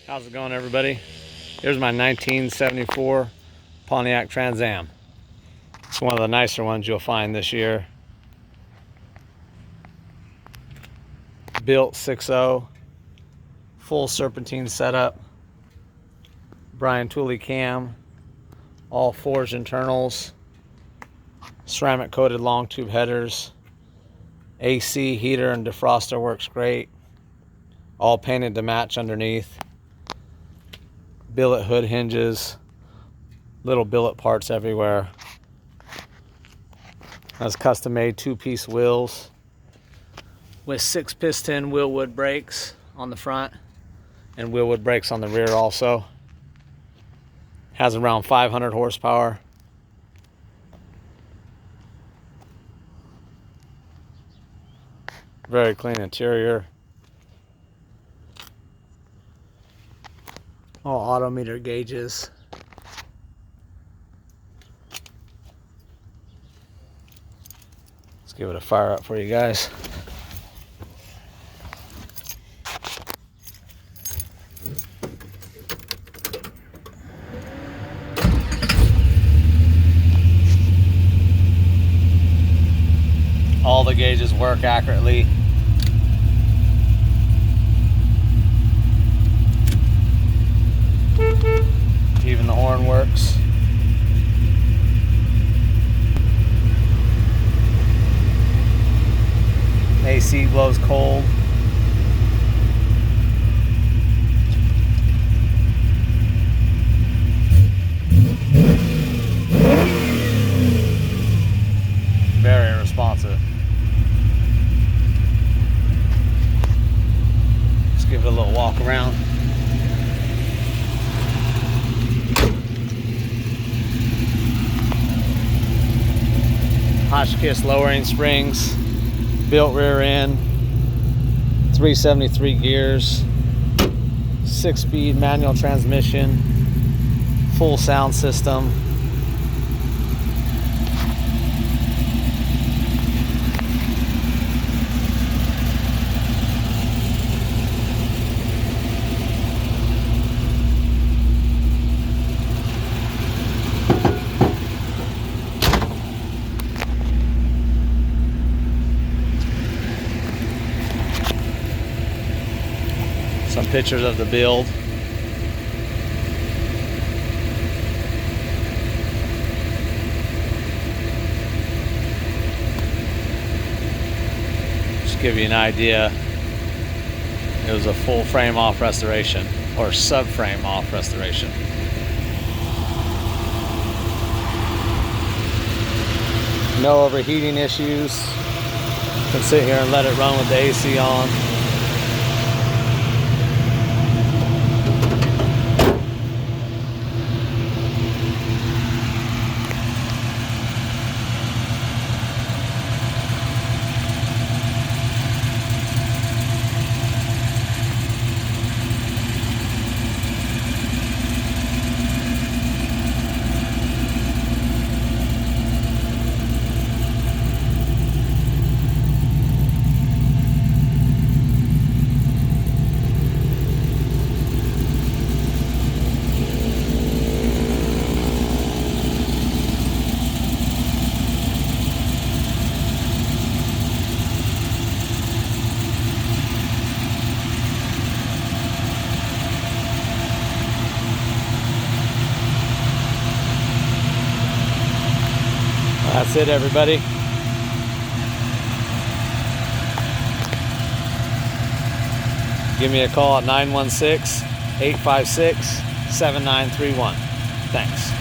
How's it going, everybody? Here's my 1974 Pontiac Trans Am. It's one of the nicer ones you'll find this year. Built 6.0, full serpentine setup, Brian Tooley cam, all forged internals, ceramic coated long tube headers, AC heater and defroster works great, all painted to match underneath. Billet hood hinges, little billet parts everywhere. Has custom made 2-piece wheels with 6-piston Wilwood brakes on the front and Wilwood brakes on the rear also. Has around 500 horsepower. Very clean interior. All autometer gauges. Let's give it a fire up for you guys. All the gauges work accurately. Even the horn works. AC blows cold. Very responsive. Let's give it a little walk around. Hotchkis lowering springs, built rear end, 373 gears, 6-speed manual transmission, full sound system. Some pictures of the build. Just give you an idea, it was a full frame off restoration or subframe off restoration. No overheating issues. You can sit here and let it run with the AC on. That's it, everybody. Give me a call at 916-856-7931. Thanks.